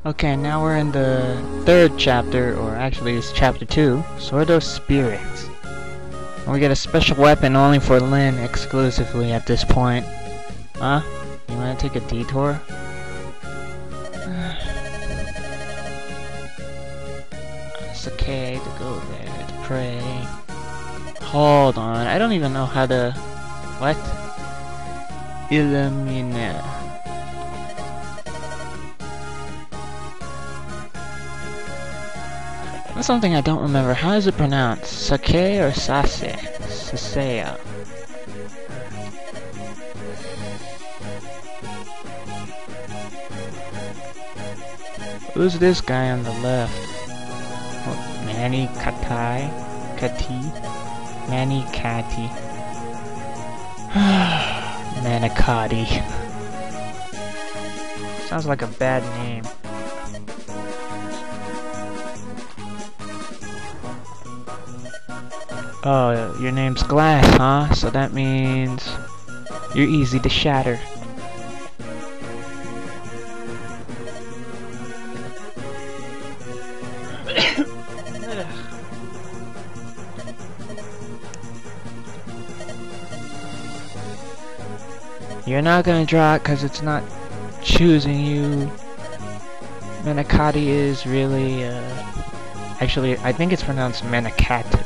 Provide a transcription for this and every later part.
Okay, now we're in the third chapter, or actually it's chapter 2, Sword of Spirits. And we get a special weapon only for Lyn exclusively at this point. Huh? You wanna take a detour? It's okay to go there to pray. Hold on, I don't even know how to... What? Illumina. That's something I don't remember. How is it pronounced? Sake or Sase? Sasea. Who's this guy on the left? Oh, Mani Katti? Mani Katti. Manicotti. Sounds like a bad name. Oh, your name's Glass, huh? So that means you're easy to shatter. You're not gonna draw it because it's not choosing you. Manicotti is really, actually, I think it's pronounced Manicotti.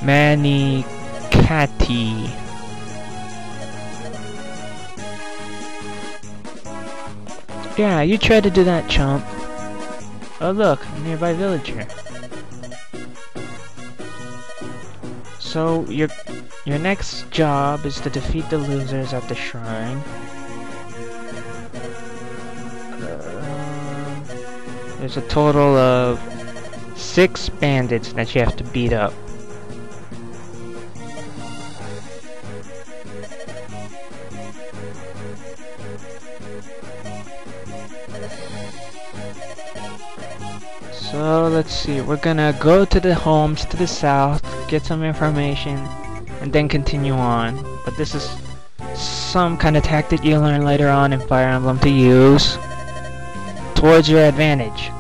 Mani Katti. Yeah, you tried to do that, chump. Oh look, a nearby villager. So your next job is to defeat the losers at the shrine. There's a total of 6 bandits that you have to beat up. So let's see, we're gonna go to the homes to the south, get some information, and then continue on. But this is some kind of tactic you learn later on in Fire Emblem to use towards your advantage.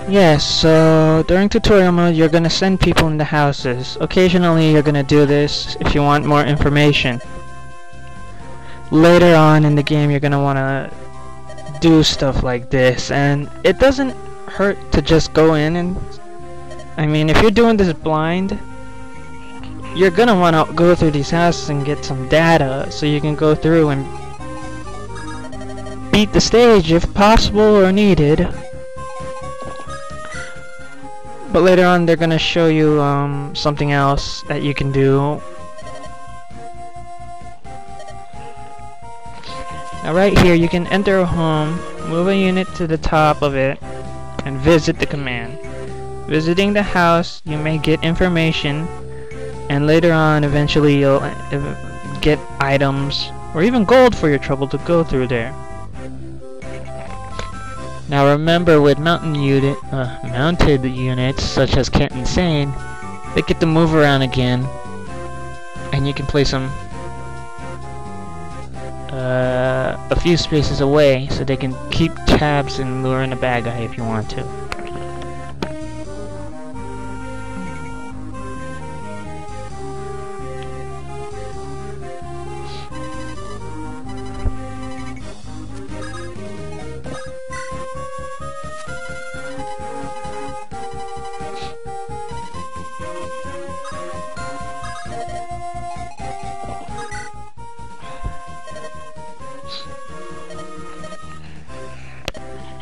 Yes, so during tutorial mode you're gonna send people into houses. Occasionally you're gonna do this if you want more information. Later on in the game you're gonna wanna do stuff like this, and it doesn't hurt to just go in and... I mean, if you're doing this blind, you're gonna wanna go through these houses and get some data so you can go through and beat the stage if possible or needed. But later on they're gonna show you something else that you can do. Now right here you can enter a home, move a unit to the top of it, and visit the command. Visiting the house you may get information, and later on eventually you'll get items or even gold for your trouble to go through there. Now remember, with mounted units such as Cat and Sane, they get to move around again, and you can place them a few spaces away so they can keep tabs and lure in a bad guy if you want to.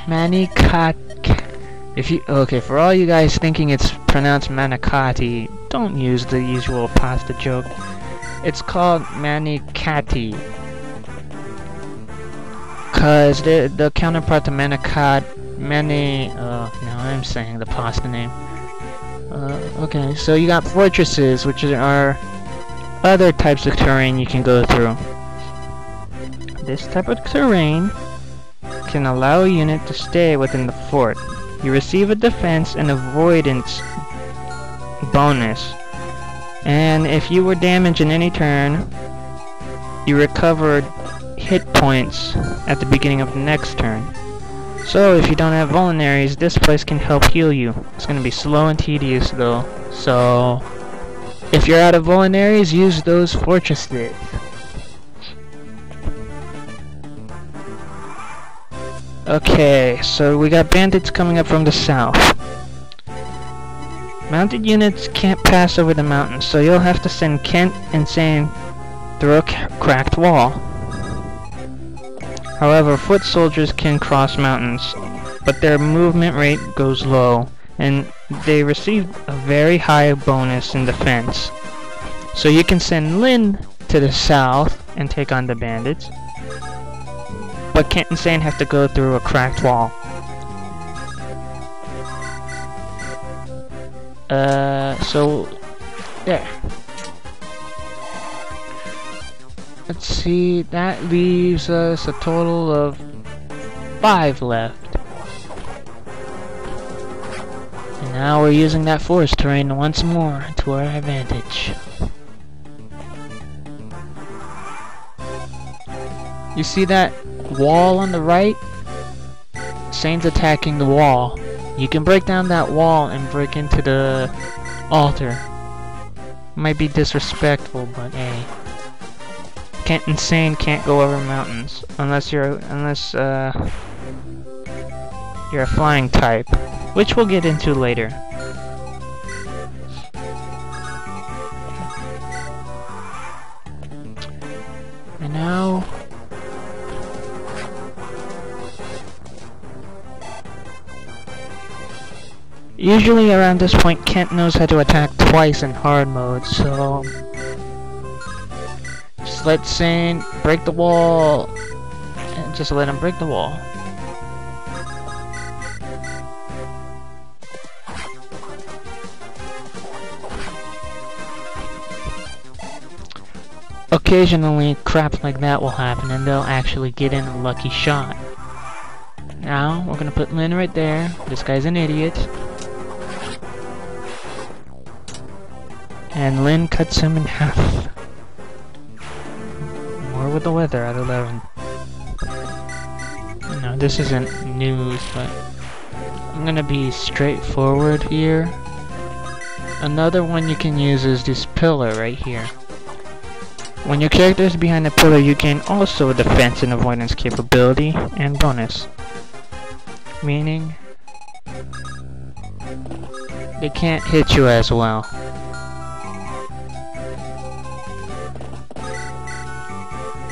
Manicotti. Okay, for all you guys thinking it's pronounced Manicotti, don't use the usual pasta joke. It's called Manicotti, cause the counterpart to Manicotti, now I'm saying the pasta name. Okay, so you got fortresses, which are other types of terrain you can go through. This type of terrain can allow a unit to stay within the fort. You receive a defense and avoidance bonus. And if you were damaged in any turn, you recovered hit points at the beginning of the next turn. So if you don't have vulneraries, this place can help heal you. It's going to be slow and tedious though. So if you're out of vulneraries, use those fortresses. Okay, so we got bandits coming up from the south. Mounted units can't pass over the mountains, so you'll have to send Kent and Sane through a cracked wall. However, foot soldiers can cross mountains, but their movement rate goes low, and they receive a very high bonus in defense. So you can send Lynn to the south and take on the bandits, but Kent and Sane have to go through a cracked wall. So there. Let's see, that leaves us a total of 5 left. And now we're using that forest terrain once more to our advantage. You see that wall on the right? Sane's attacking the wall. You can break down that wall and break into the altar. Might be disrespectful, but hey. Kent and Sane can't go over mountains unless you're a flying type, which we'll get into later. And now usually around this point Kent knows how to attack twice in hard mode, so just let Sane break the wall and just let him break the wall. Occasionally crap like that will happen and they'll actually get in a lucky shot. Now we're gonna put Lynn right there. This guy's an idiot. And Lynn cuts him in half. More with the weather at 11. No, this isn't news, but I'm gonna be straightforward here. Another one you can use is this pillar right here. When your character is behind the pillar, you gain also a defense and avoidance capability and bonus. Meaning, they can't hit you as well.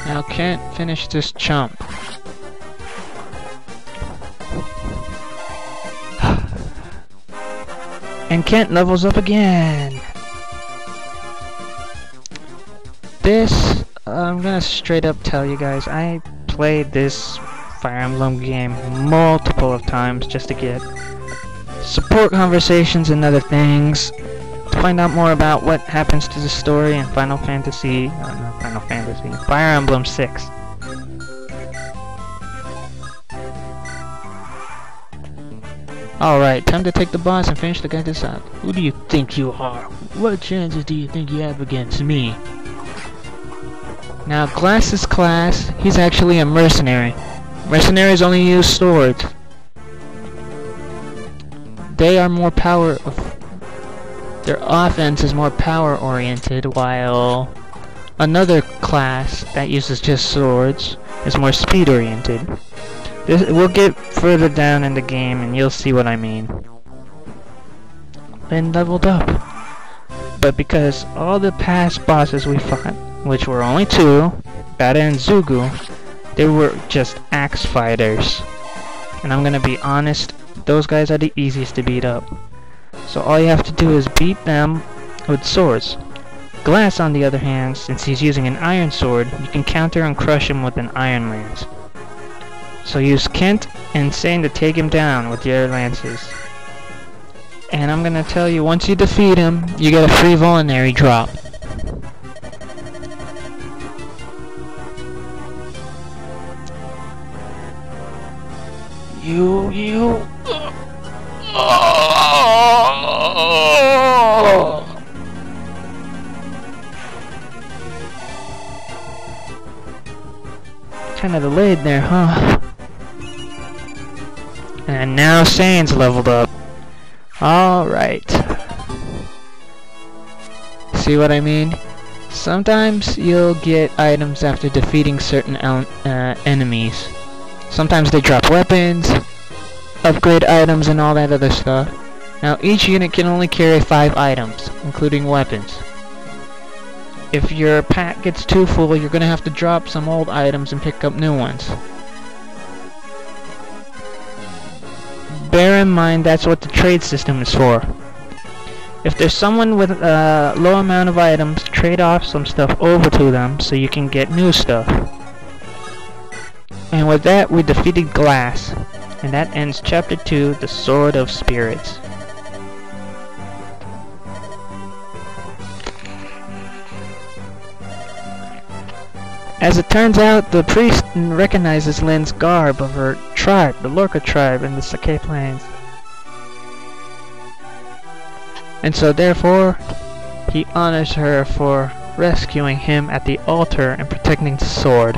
Now Kent finish this chump. And Kent levels up again. This, I'm gonna straight up tell you guys, I played this Fire Emblem game multiple of times just to get support conversations and other things. To find out more about what happens to the story in Fire Emblem 6. Alright, time to take the boss and finish the guy this out. Who do you think you are? What chances do you think you have against me? Now, Glass's class, he's actually a mercenary. Mercenaries only use swords. They are more their offense is more power oriented, while another class that uses just swords is more speed oriented. We'll get further down in the game and you'll see what I mean. Then leveled up. But because all the past bosses we fought, which were only 2, Bata and Zugu, they were just axe fighters. And I'm gonna be honest, those guys are the easiest to beat up. So all you have to do is beat them with swords. Glass, on the other hand, since he's using an iron sword, you can counter and crush him with an iron lance. So use Kent and Sane to take him down with your lances. And I'm gonna tell you, once you defeat him, you get a free vulnerary drop. Oh! Kinda delayed there, huh? And now Sane's leveled up. Alright. See what I mean? Sometimes you'll get items after defeating certain enemies. Sometimes they drop weapons, upgrade items, and all that other stuff. Now each unit can only carry 5 items, including weapons. If your pack gets too full, you're gonna have to drop some old items and pick up new ones. Bear in mind that's what the trade system is for. If there's someone with a low amount of items, trade off some stuff over to them so you can get new stuff. And with that, we defeated Glass. And that ends Chapter 2, The Sword of Spirits. As it turns out, the priest recognizes Lynn's garb of her tribe, the Lorca tribe in the Sakai Plains. And so therefore, he honors her for rescuing him at the altar and protecting the sword.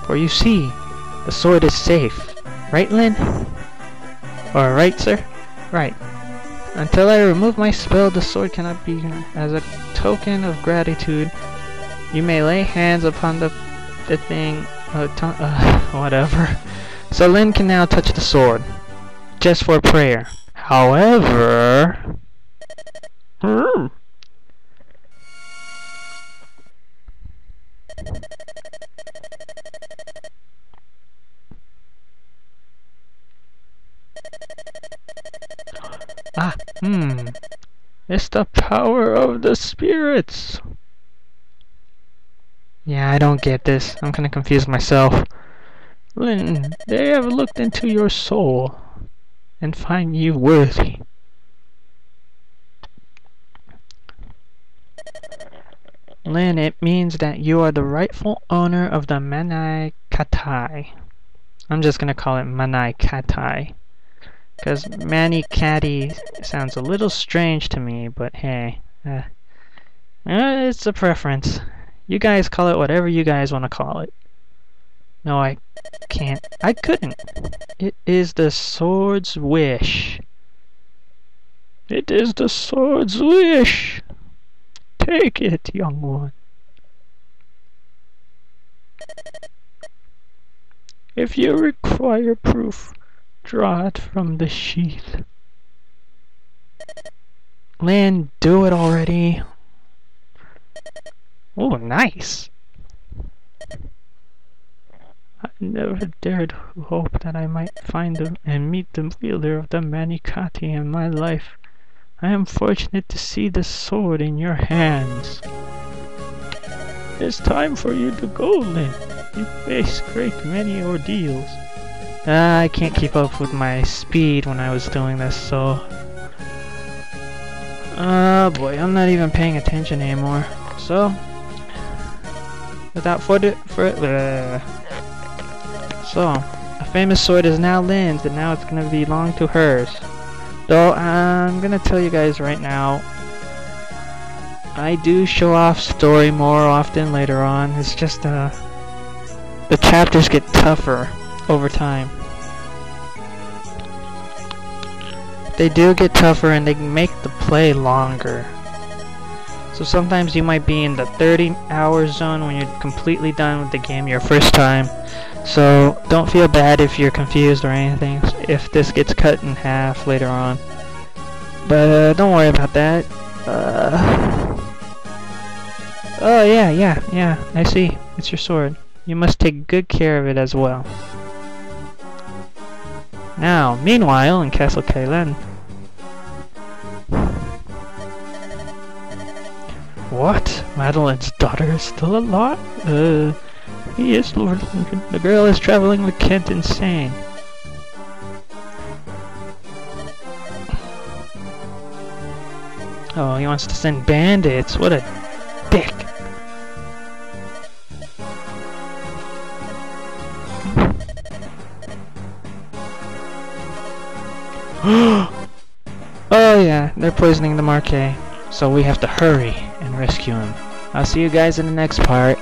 For you see, the sword is safe. Right, Lynn? Or right, sir? Right. Until I remove my spell, the sword cannot be. As a token of gratitude, you may lay hands upon the thing. Whatever. So Lynn can now touch the sword, just for prayer. However, it's the power of the spirits. Yeah, I don't get this. I'm kinda confused myself. Lynn, they have looked into your soul and find you worthy. Lynn, it means that you are the rightful owner of the Manicotti. I'm just gonna call it Manicotti, because Manicotti sounds a little strange to me, but hey, it's a preference. You guys call it whatever you guys want to call it. No, I can't. I couldn't. It is the sword's wish. It is the sword's wish. Take it, young one. If you require proof, draw it from the sheath. Lynn, do it already. Oh, nice. I never dared hope that I might find and meet the wielder of the Manicotti in my life. I am fortunate to see the sword in your hands. It's time for you to go, Lynn. You face great many ordeals. I can't keep up with my speed when I was doing this, so... Oh boy, I'm not even paying attention anymore. So... Without So, a famous sword is now Lynn's, and now it's gonna belong to hers. Though, I'm gonna tell you guys right now, I do show off story more often later on. It's just, the chapters get tougher over time. They do get tougher and they make the play longer. So sometimes you might be in the 30-hour zone when you're completely done with the game your first time. So don't feel bad if you're confused or anything, if this gets cut in half later on. But don't worry about that. Oh yeah, I see. It's your sword. You must take good care of it as well. Now, meanwhile, in Castle Kailan. What? Madeline's daughter is still alive? Yes, Lord. The girl is traveling with Kent insane. Oh, he wants to send bandits. What a dick. Yeah, they're poisoning the Marquet. So we have to hurry and rescue him. I'll see you guys in the next part.